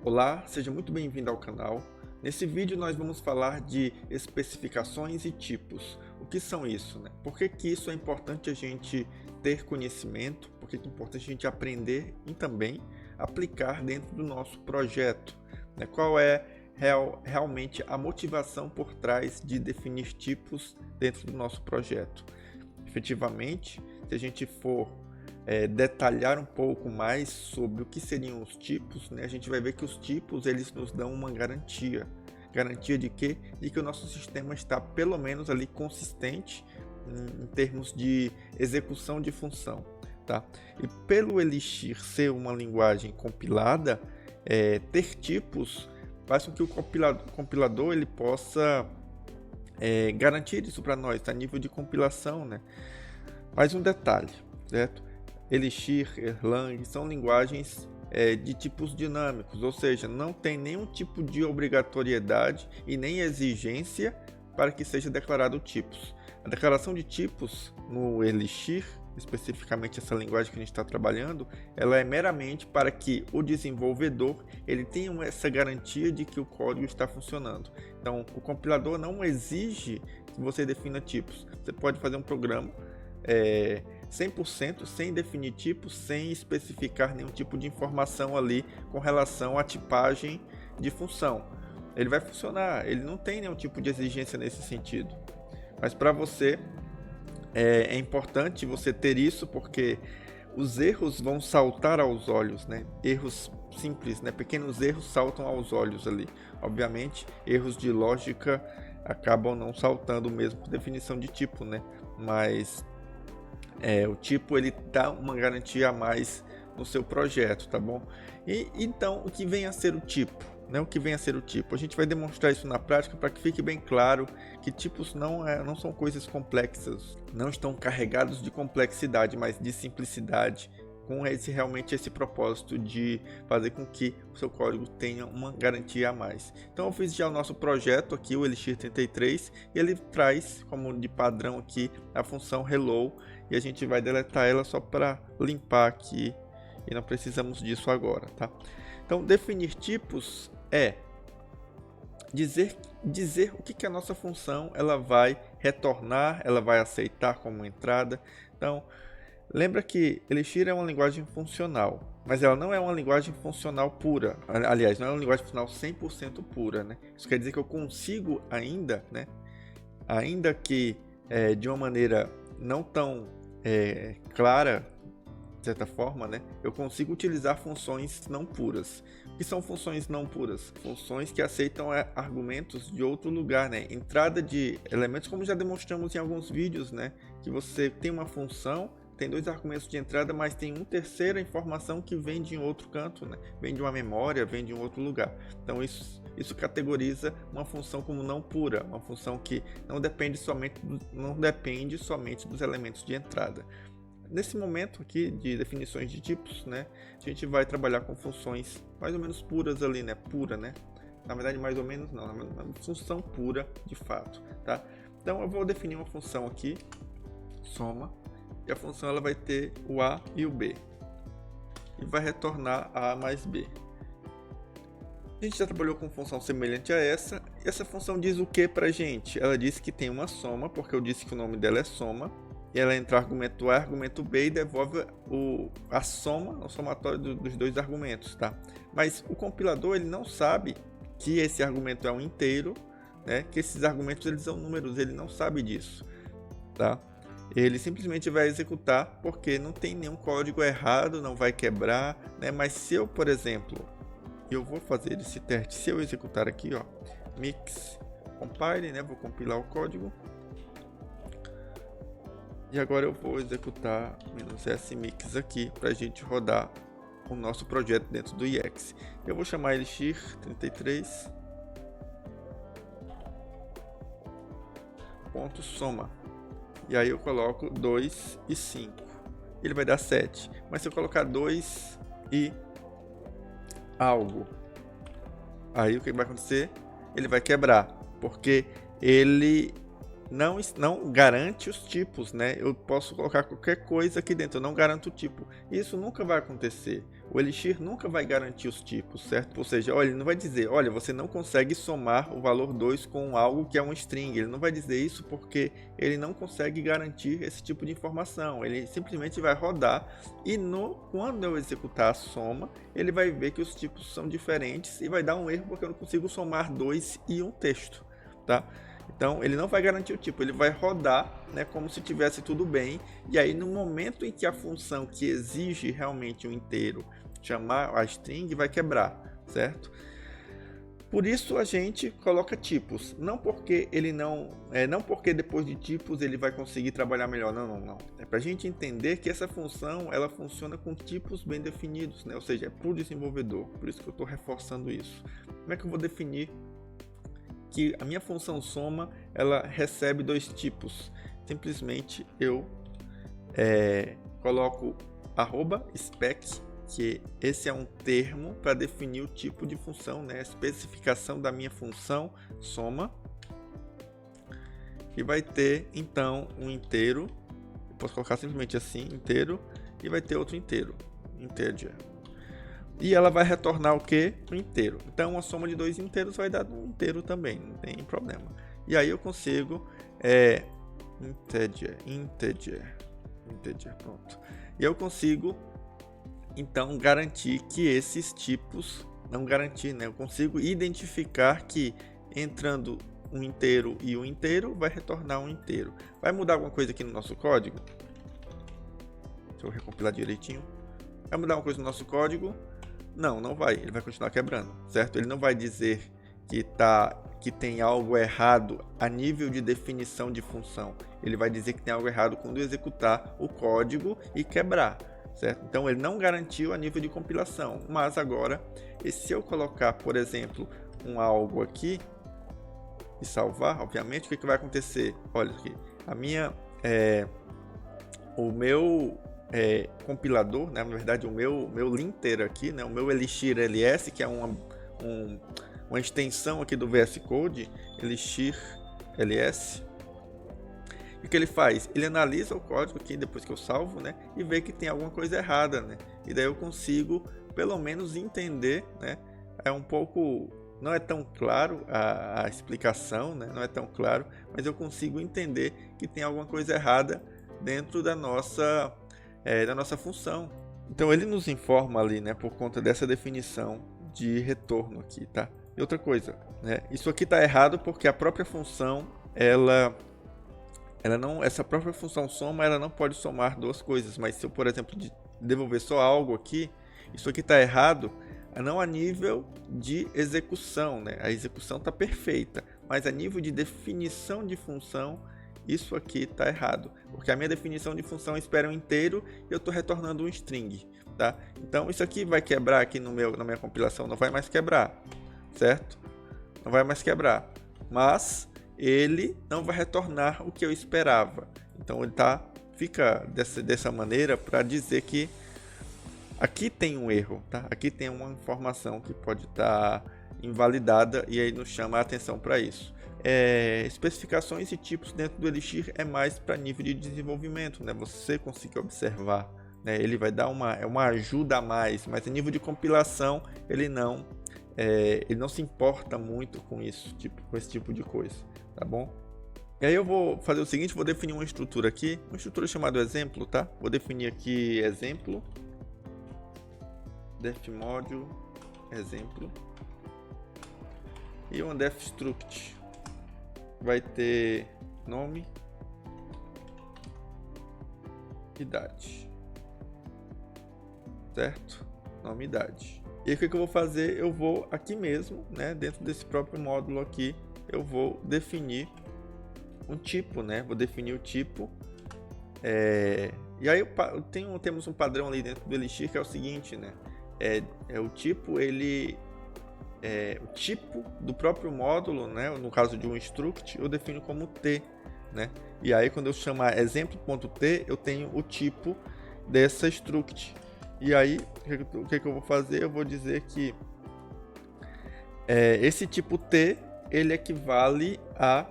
Olá, seja muito bem-vindo ao canal. Nesse vídeo nós vamos falar de especificações e tipos. O que são isso, né? Por que isso é importante a gente ter conhecimento? Por que é importante a gente aprender e também aplicar dentro do nosso projeto, né? Qual é realmente a motivação por trás de definir tipos dentro do nosso projeto? Efetivamente, se a gente for detalhar um pouco mais sobre o que seriam os tipos, né, a gente vai ver que os tipos eles nos dão uma garantia. Garantia de quê? De que o nosso sistema está pelo menos ali consistente em termos de execução de função. Tá? E pelo Elixir ser uma linguagem compilada, ter tipos faz com que o compilador ele possa garantir isso para nós, a nível de compilação. Né? Mais um detalhe, certo? Elixir, Erlang são linguagens de tipos dinâmicos, ou seja, não tem nenhum tipo de obrigatoriedade e nem exigência para que seja declarado tipos. A declaração de tipos no Elixir, especificamente essa linguagem que a gente está trabalhando, ela é meramente para que o desenvolvedor ele tenha essa garantia de que o código está funcionando. Então, o compilador não exige que você defina tipos. Você pode fazer um programa 100% sem definir tipos, sem especificar nenhum tipo de informação ali com relação à tipagem de função. Ele vai funcionar, ele não tem nenhum tipo de exigência nesse sentido. Mas para você é importante você ter isso, porque os erros vão saltar aos olhos, né? Erros simples, né? Pequenos erros saltam aos olhos ali. Obviamente, erros de lógica acabam não saltando mesmo por definição de tipo, né? Mas o tipo ele dá uma garantia a mais no seu projeto, tá bom? E então o que vem a ser o tipo, né? O que vem a ser o tipo? A gente vai demonstrar isso na prática para que fique bem claro que tipos não são coisas complexas, não estão carregados de complexidade, mas de simplicidade, com realmente esse propósito de fazer com que o seu código tenha uma garantia a mais. Então eu fiz já o nosso projeto aqui, o Elixir 33, e ele traz como de padrão aqui a função hello, e a gente vai deletar ela só para limpar aqui, e não precisamos disso agora, tá? Então definir tipos é dizer o que a nossa função ela vai retornar, ela vai aceitar como entrada. Então lembra que Elixir é uma linguagem funcional, mas ela não é uma linguagem funcional pura. Aliás, não é uma linguagem funcional 100% pura, né? Isso quer dizer que eu consigo ainda, né? Ainda que de uma maneira não tão clara, de certa forma, né? Eu consigo utilizar funções não puras. O que são funções não puras? Funções que aceitam argumentos de outro lugar, né? Entrada de elementos, como já demonstramos em alguns vídeos, né? Que você tem uma função, tem dois argumentos de entrada, mas tem uma terceira informação que vem de outro canto, né? Vem de uma memória, vem de um outro lugar. Então isso categoriza uma função como não pura, uma função que não depende somente dos elementos de entrada. Nesse momento aqui de definições de tipos, né, a gente vai trabalhar com funções mais ou menos puras ali, né? Pura, né? Na verdade, mais ou menos não, é uma função pura de fato, tá? Então eu vou definir uma função aqui, soma, e a função ela vai ter o A e o B, e vai retornar A mais B. A gente já trabalhou com função semelhante a essa, e essa função diz o que pra gente? Ela diz que tem uma soma, porque eu disse que o nome dela é soma, e ela entra argumento A, argumento B e devolve a soma, o somatório dos dois argumentos, tá? Mas o compilador ele não sabe que esse argumento é um inteiro, né? Que esses argumentos eles são números, ele não sabe disso, tá? Ele simplesmente vai executar porque não tem nenhum código errado, não vai quebrar, né? Mas se eu, por exemplo, eu vou fazer esse teste, se eu executar aqui, ó, mix compile, né? Vou compilar o código. E agora eu vou executar -smix aqui para a gente rodar o nosso projeto dentro do IEX. Eu vou chamar Elixir 33 ponto soma. E aí eu coloco 2 e 5. Ele vai dar 7. Mas se eu colocar 2 e algo, aí o que vai acontecer? Ele vai quebrar, porque ele não garante os tipos, né? Eu posso colocar qualquer coisa aqui dentro, eu não garanto o tipo. Isso nunca vai acontecer, O Elixir nunca vai garantir os tipos, certo? Ou seja, olha, ele não vai dizer, olha, você não consegue somar o valor 2 com algo que é um string. Ele não vai dizer isso porque ele não consegue garantir esse tipo de informação. Ele simplesmente vai rodar e quando eu executar a soma, ele vai ver que os tipos são diferentes e vai dar um erro porque eu não consigo somar 2 e um texto, tá? Então, ele não vai garantir o tipo, ele vai rodar, né, como se tivesse tudo bem. E aí, no momento em que a função que exige realmente um inteiro chamar a string, vai quebrar, certo? Por isso a gente coloca tipos, não porque ele não porque depois de tipos ele vai conseguir trabalhar melhor, não. É para a gente entender que essa função ela funciona com tipos bem definidos, né? Ou seja, é para o desenvolvedor. Por isso que eu estou reforçando isso. Como é que eu vou definir que a minha função soma ela recebe 2 tipos? Simplesmente eu coloco @spec, que esse é um termo para definir o tipo de função, né? A especificação da minha função soma, e vai ter então um inteiro. Eu posso colocar simplesmente assim, inteiro, e vai ter outro inteiro, integer. E ela vai retornar o que? Um inteiro. Então, uma soma de 2 inteiros vai dar um inteiro também, não tem problema. E aí eu consigo integer, pronto. E eu consigo, então, garantir que esses tipos, não garantir, né? Eu consigo identificar que entrando um inteiro e um inteiro, vai retornar um inteiro. Vai mudar alguma coisa aqui no nosso código? Deixa eu recompilar direitinho. Vai mudar alguma coisa no nosso código? Não vai. Ele vai continuar quebrando, certo? Ele não vai dizer que tem algo errado a nível de definição de função. Ele vai dizer que tem algo errado quando executar o código e quebrar, certo? Então ele não garantiu a nível de compilação. Mas agora, se eu colocar, por exemplo, um algo aqui e salvar, obviamente, o que vai acontecer? Olha aqui, o meu compilador, né, na verdade o meu linter aqui, né, o meu Elixir LS, que é uma extensão aqui do VS Code, Elixir LS. E o que ele faz? Ele analisa o código aqui depois que eu salvo, né, e vê que tem alguma coisa errada, né, e daí eu consigo pelo menos entender, né, não é tão claro a explicação, né, não é tão claro, mas eu consigo entender que tem alguma coisa errada dentro da nossa função. Então ele nos informa ali, né, por conta dessa definição de retorno aqui, tá? E outra coisa, né, isso aqui está errado porque a própria função, essa própria função soma, ela não pode somar 2 coisas, mas se eu, por exemplo, devolver só algo aqui, isso aqui está errado, não a nível de execução, né? A execução está perfeita, mas a nível de definição de função, isso aqui está errado, porque a minha definição de função espera um inteiro e eu estou retornando um string, tá? Então isso aqui vai quebrar aqui na minha compilação, não vai mais quebrar, certo? Não vai mais quebrar, mas ele não vai retornar o que eu esperava. Então ele fica dessa maneira para dizer que aqui tem um erro, tá? Aqui tem uma informação que pode estar invalidada e aí nos chama a atenção para isso. Especificações e tipos dentro do Elixir é mais para nível de desenvolvimento, né? Você conseguir observar, né? Ele vai dar uma ajuda a mais, mas a nível de compilação ele não se importa muito com isso, com esse tipo de coisa, tá bom? E aí eu vou fazer o seguinte, vou definir uma estrutura aqui, uma estrutura chamada exemplo, tá? Vou definir aqui exemplo, def module, exemplo, e um def struct. Vai ter nome, idade, certo? Nome, idade. E aí, o que eu vou fazer? Eu vou aqui mesmo, né, dentro desse próprio módulo aqui, eu vou definir um tipo, né? Vou definir o tipo. E aí temos um padrão ali dentro do Elixir que é o seguinte, né? O tipo, o tipo do próprio módulo, né, no caso de um struct, eu defino como T, né? E aí quando eu chamar exemplo.t, eu tenho o tipo dessa struct. E aí o que eu vou fazer? Eu vou dizer que esse tipo T, ele equivale a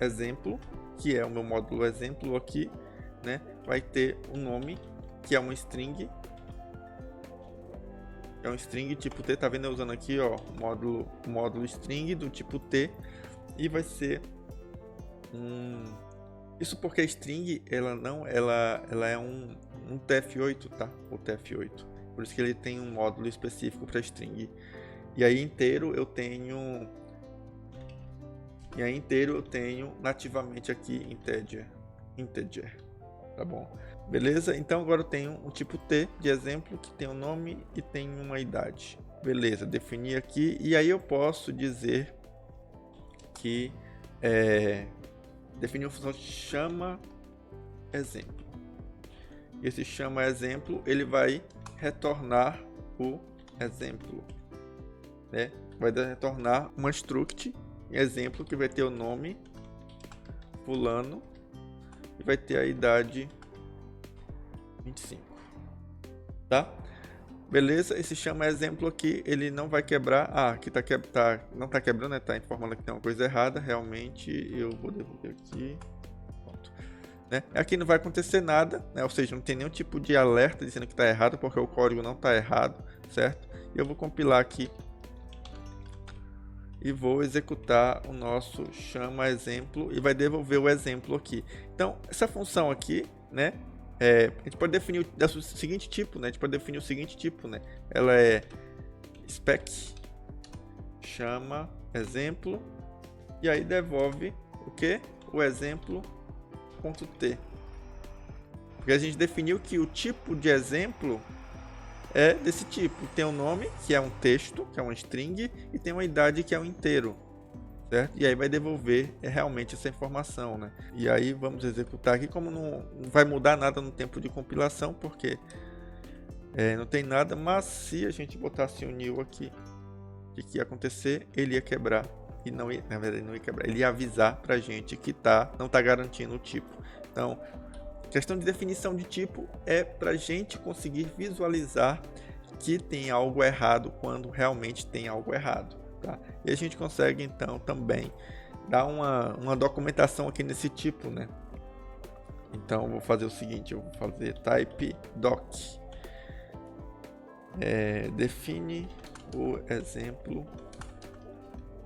exemplo, que é o meu módulo exemplo aqui, né? Vai ter o nome que é uma string. É um string tipo T, tá vendo eu usando aqui, ó, módulo string do tipo T, e vai ser isso porque a string ela é um TF8, tá? O TF8. Por isso que ele tem um módulo específico para string. E aí inteiro eu tenho nativamente aqui integer, tá bom? Beleza? Então agora eu tenho um tipo T de exemplo que tem um nome e tem uma idade. Beleza, defini aqui e aí eu posso dizer que definir uma função chama exemplo. Esse chama exemplo, ele vai retornar o exemplo, né? Vai retornar uma struct exemplo que vai ter o nome fulano e vai ter a idade 25, tá? Beleza? Esse chama exemplo aqui, ele não vai quebrar. Aqui não tá quebrando, né? Tá informando que tem uma coisa errada. Realmente, eu vou devolver aqui. Pronto. Né? Aqui não vai acontecer nada, né? Ou seja, não tem nenhum tipo de alerta dizendo que está errado, porque o código não está errado, certo? E eu vou compilar aqui e vou executar o nosso chama exemplo e vai devolver o exemplo aqui. Então, essa função aqui, né? A gente pode definir o seguinte tipo, né? A gente pode definir o seguinte tipo, né? Ela é spec chama exemplo e aí devolve o que? O exemplo.t. Porque a gente definiu que o tipo de exemplo é desse tipo. Tem um nome, que é um texto, que é uma string, e tem uma idade, que é um inteiro. Certo? E aí vai devolver realmente essa informação, né? E aí vamos executar aqui, como não vai mudar nada no tempo de compilação, porque não tem nada, mas se a gente botasse um new aqui, o que ia acontecer? Ele ia quebrar, e não ia, na verdade não ia quebrar, ele ia avisar pra gente que não tá garantindo o tipo. Então, questão de definição de tipo é pra gente conseguir visualizar que tem algo errado quando realmente tem algo errado. Tá? E a gente consegue então também dar uma documentação aqui nesse tipo, né? Então eu vou fazer o seguinte, eu vou fazer type doc, define o exemplo,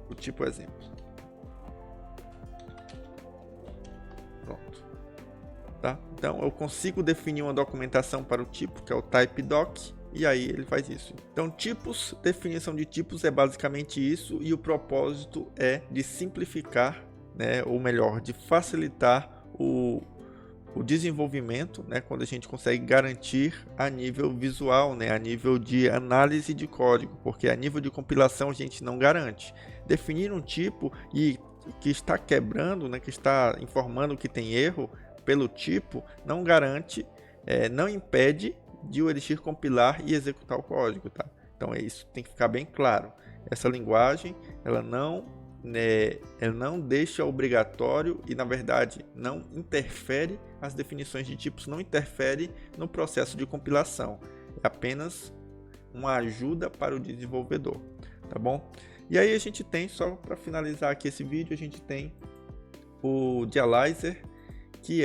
o tipo exemplo. Pronto, tá? Então eu consigo definir uma documentação para o tipo, que é o type doc. E aí ele faz isso. Então tipos, definição de tipos é basicamente isso, e o propósito é de simplificar, né, ou melhor, de facilitar o desenvolvimento, né, quando a gente consegue garantir a nível visual, né, a nível de análise de código, porque a nível de compilação a gente não garante. Definir um tipo e que está quebrando, né, que está informando que tem erro pelo tipo, não garante, não impede de o Elixir compilar e executar o código, tá? Então isso tem que ficar bem claro. Essa linguagem, ela não deixa obrigatório e, na verdade, não interfere as definições de tipos, não interfere no processo de compilação. É apenas uma ajuda para o desenvolvedor, tá bom? E aí a gente tem, só para finalizar aqui esse vídeo, a gente tem o Dialyzer, que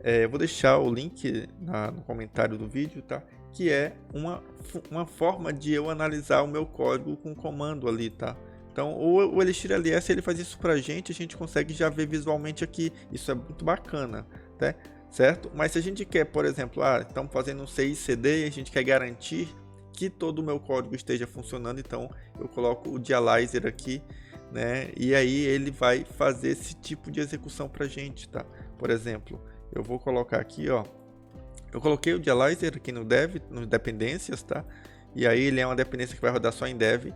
eu vou deixar o link no comentário do vídeo, tá? Que é uma forma de eu analisar o meu código com comando ali, tá? Então o Elixir LS ele faz isso pra gente, a gente consegue já ver visualmente aqui, isso é muito bacana, tá? Certo? Mas se a gente quer, por exemplo, estamos fazendo um CI/CD e a gente quer garantir que todo o meu código esteja funcionando, então eu coloco o Dialyzer aqui, né? E aí ele vai fazer esse tipo de execução pra gente, tá? Por exemplo, eu vou colocar aqui, ó. Eu coloquei o Dialyzer aqui no dev, no dependências, tá? E aí ele é uma dependência que vai rodar só em dev.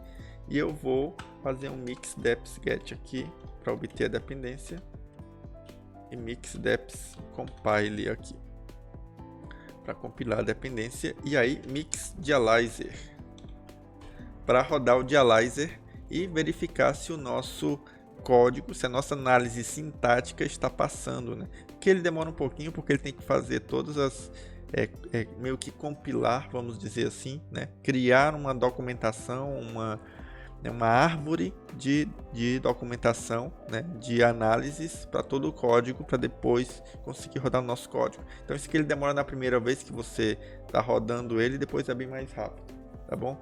E eu vou fazer um mix deps get aqui para obter a dependência. E mix deps compile aqui para compilar a dependência. E aí mix Dialyzer para rodar o Dialyzer e verificar se o nosso código, se a nossa análise sintática está passando, né? Que ele demora um pouquinho porque ele tem que fazer todas as meio que compilar, vamos dizer assim, né? Criar uma documentação, né, uma árvore de documentação, né, de análises para todo o código, para depois conseguir rodar o nosso código. Então isso aqui ele demora na primeira vez que você está rodando ele, depois é bem mais rápido, tá bom?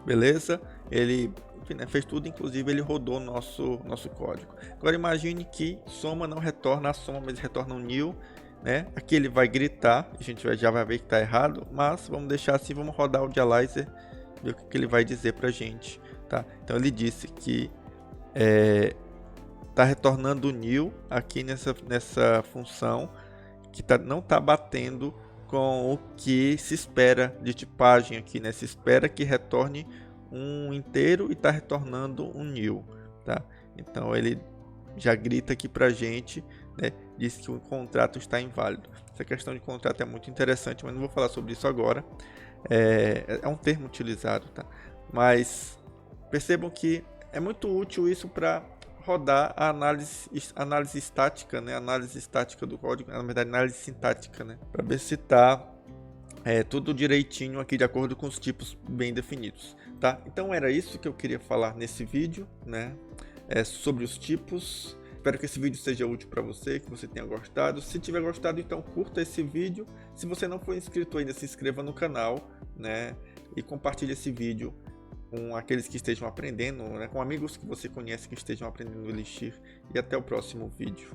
Beleza? Ele, enfim, né, fez tudo, inclusive ele rodou nosso código. Agora imagine que soma não retorna a soma, mas retorna um new, né? Aqui ele vai gritar, a gente já vai ver que está errado, mas vamos deixar assim, vamos rodar o dialyzer, ver o que ele vai dizer para a gente, tá? Então ele disse que está retornando o new aqui nessa função, que não está batendo com o que se espera de tipagem aqui, né? Se espera que retorne um inteiro e está retornando um new, tá? Então ele já grita aqui para a gente, né? Diz que o contrato está inválido. Essa questão de contrato é muito interessante, mas não vou falar sobre isso agora. É um termo utilizado, tá? Mas percebam que é muito útil isso para rodar a análise estática, né? Análise estática do código, na verdade análise sintática, né? Para ver se está tudo direitinho aqui de acordo com os tipos bem definidos, tá? Então era isso que eu queria falar nesse vídeo, né? Sobre os tipos. Espero que esse vídeo seja útil para você, que você tenha gostado. Se tiver gostado, então curta esse vídeo. Se você não for inscrito ainda, se inscreva no canal, né? E compartilhe esse vídeo com aqueles que estejam aprendendo, né? Com amigos que você conhece que estejam aprendendo o Elixir. E até o próximo vídeo.